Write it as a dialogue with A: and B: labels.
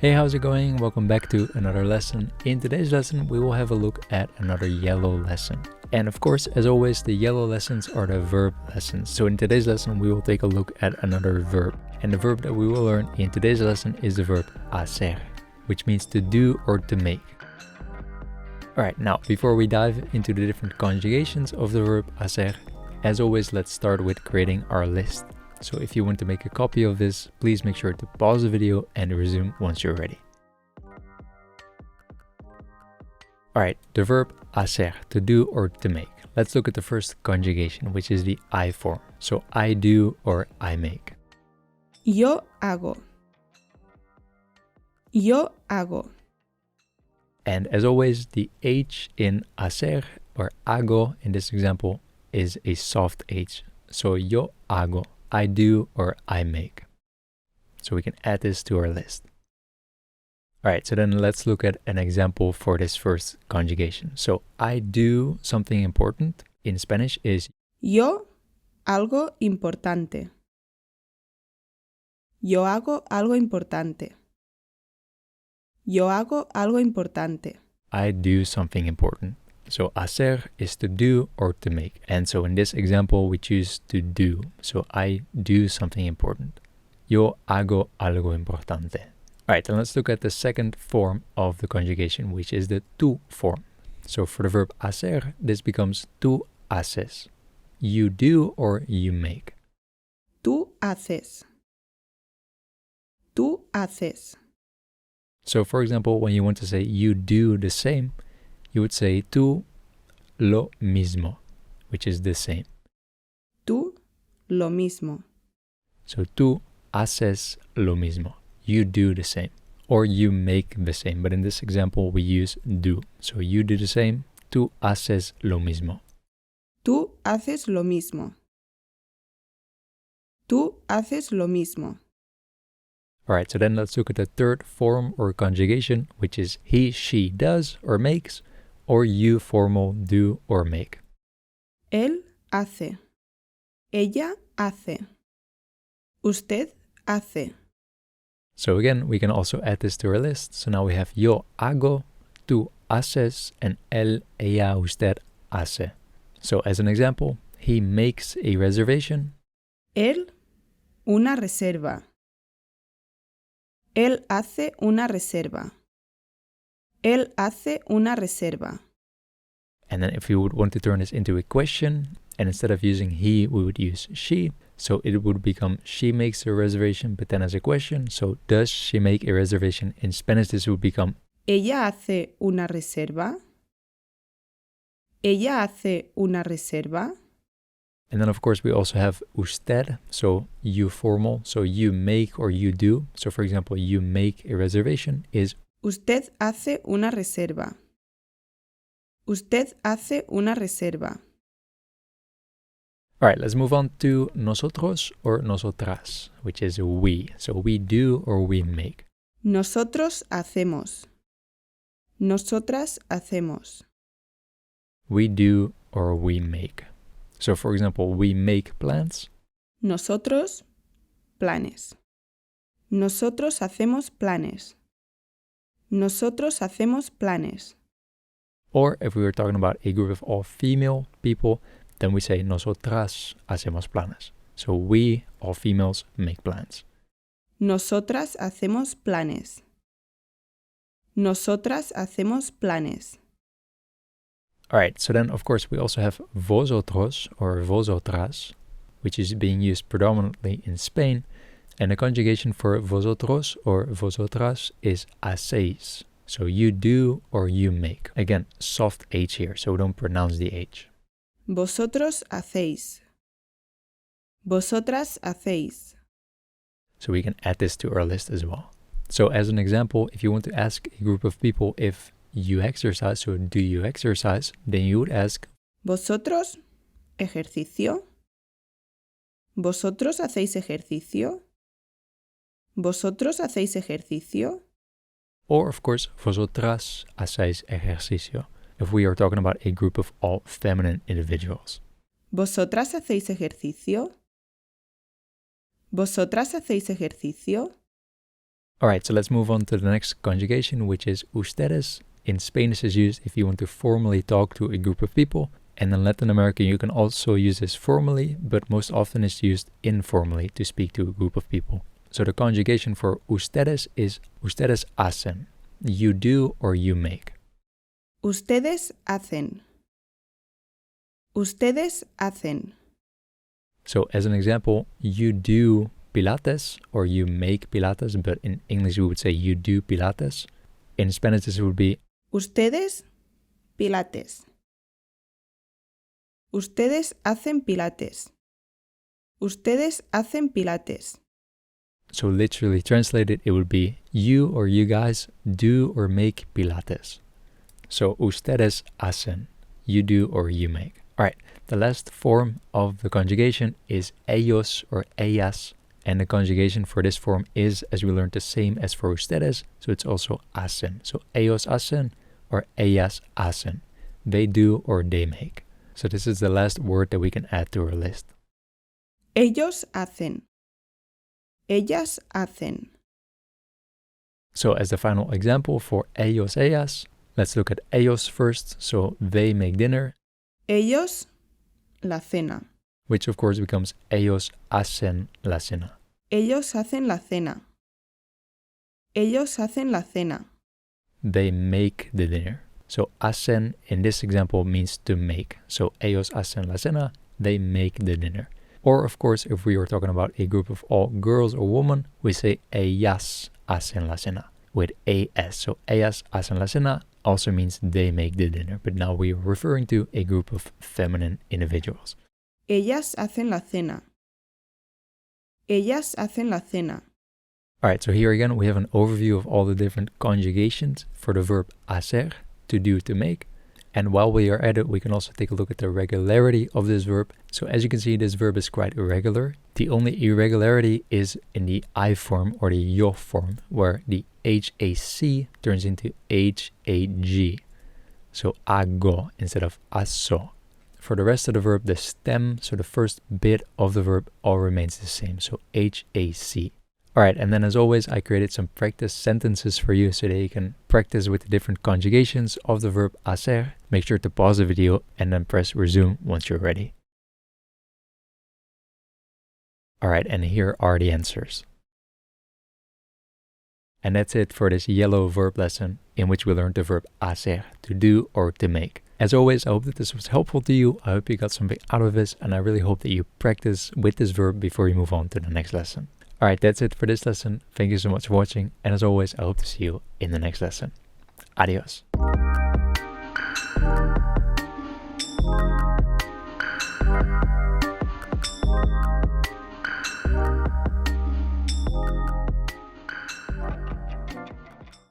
A: Hey, how's it going? Welcome back to another lesson. In today's lesson, we will have a look at another yellow lesson. And of course, as always, the yellow lessons are the verb lessons. So in today's lesson, we will take a look at another verb. And the verb that we will learn in today's lesson is the verb HACER, which means to do or to make. Alright, now before we dive into the different conjugations of the verb HACER, as always, let's start with creating our list. So if you want to make a copy of this, please make sure to pause the video and resume once you're ready. Alright, the verb HACER, to do or to make. Let's look at the first conjugation, which is the I form. So I do or I make.
B: Yo hago. Yo hago.
A: And as always, the H in HACER or hago in this example is a soft H. So yo hago. I do or I make. So we can add this to our list. Alright, so then let's look at an example for this first conjugation. So I do something important in Spanish is
B: Yo algo importante. Yo hago algo importante. Yo hago algo importante.
A: I do something important. So hacer is to do or to make. And so in this example, we choose to do. So I do something important. Yo hago algo importante. Alright, then let's look at the second form of the conjugation, which is the tú form. So for the verb hacer, this becomes tú haces. You do or you make.
B: Tú haces. Tú haces.
A: So for example, when you want to say you do the same, you would say tú lo mismo, which is the same.
B: Tú lo mismo.
A: So tú haces lo mismo. You do the same. Or you make the same. But in this example, we use do. So you do the same. Tú haces lo mismo.
B: Tú haces lo mismo. Tú haces lo mismo.
A: Alright, so then let's look at the third form or conjugation, which is he, she does or makes, or you formal do or make.
B: Él hace. Ella hace. Usted hace.
A: So again, we can also add this to our list. So now we have yo hago, tú haces, and él, ella, usted hace. So as an example, he makes a reservation.
B: Él una reserva. Él hace una reserva. Él hace una reserva.
A: And then if we would want to turn this into a question, and instead of using he, we would use she. So it would become she makes a reservation, but then as a question. So does she make a reservation? In Spanish, this would become
B: ¿Ella hace una reserva? ¿Ella hace una reserva?
A: And then, of course, we also have usted, so you formal, so you make or you do. So, for example, you make a reservation is
B: Usted hace una reserva. Usted hace una reserva.
A: All right, let's move on to nosotros or nosotras, which is we. So we do or we make.
B: Nosotros hacemos. Nosotras hacemos.
A: We do or we make. So, for example, we make plans.
B: Nosotros, planes. Nosotros hacemos planes. Nosotros hacemos planes.
A: Or if we were talking about a group of all female people, then we say nosotras hacemos planes. So we, all females, make plans.
B: Nosotras hacemos planes. Nosotras hacemos planes.
A: Alright, so then of course we also have vosotros or vosotras, which is being used predominantly in Spain. And the conjugation for vosotros or vosotras is hacéis. So you do or you make. Again, soft H here, so don't pronounce the H.
B: Vosotros hacéis. Vosotras hacéis.
A: So we can add this to our list as well. So as an example, if you want to ask a group of people if you exercise or do you exercise, then you would ask
B: ¿Vosotros ejercicio? ¿Vosotros hacéis ejercicio? ¿Vosotros hacéis ejercicio?
A: Or of course, vosotras hacéis ejercicio, if we are talking about a group of all feminine individuals.
B: ¿Vosotras hacéis ejercicio? ¿Vosotras hacéis ejercicio?
A: Alright, so let's move on to the next conjugation, which is ustedes. In Spanish is used if you want to formally talk to a group of people. And in Latin America, you can also use this formally, but most often it's used informally to speak to a group of people. So the conjugation for ustedes is ustedes hacen. You do or you make.
B: Ustedes hacen. Ustedes hacen.
A: So as an example, you do pilates or you make pilates, but in English we would say you do pilates. In Spanish this would be
B: Ustedes pilates. Ustedes hacen pilates. Ustedes hacen pilates.
A: So literally translated, it would be you or you guys do or make pilates. So ustedes hacen. You do or you make. Alright, the last form of the conjugation is ellos or ellas. And the conjugation for this form is, as we learned, the same as for ustedes. So it's also hacen. So ellos hacen or ellas hacen. They do or they make. So this is the last word that we can add to our list.
B: Ellos hacen. Ellas hacen.
A: So as the final example for ellos, ellas, let's look at ellos first. So they make dinner.
B: Ellos la cena.
A: Which of course becomes ellos hacen la cena.
B: Ellos hacen la cena. Ellos hacen la cena.
A: They make the dinner. So hacen in this example means to make. So ellos hacen la cena, they make the dinner. Or of course, if we were talking about a group of all girls or women, we say ellas hacen la cena with as. So ellas hacen la cena also means they make the dinner. But now we are referring to a group of feminine individuals.
B: Ellas hacen la cena. Ellas hacen la cena.
A: Alright, so here again we have an overview of all the different conjugations for the verb hacer, to do, to make. And while we are at it, we can also take a look at the regularity of this verb. So as you can see, this verb is quite irregular. The only irregularity is in the I form or the yo form, where the HAC turns into HAG. So hago instead of hazo. For the rest of the verb, the stem, so the first bit of the verb, all remains the same. So HAC. Alright, and then as always, I created some practice sentences for you so that you can practice with the different conjugations of the verb hacer. Make sure to pause the video and then press resume once you're ready. Alright, and here are the answers. And that's it for this yellow verb lesson in which we learned the verb hacer, to do or to make. As always, I hope that this was helpful to you. I hope you got something out of this, and I really hope that you practice with this verb before you move on to the next lesson. Alright, that's it for this lesson. Thank you so much for watching, and as always, I hope to see you in the next lesson. Adios.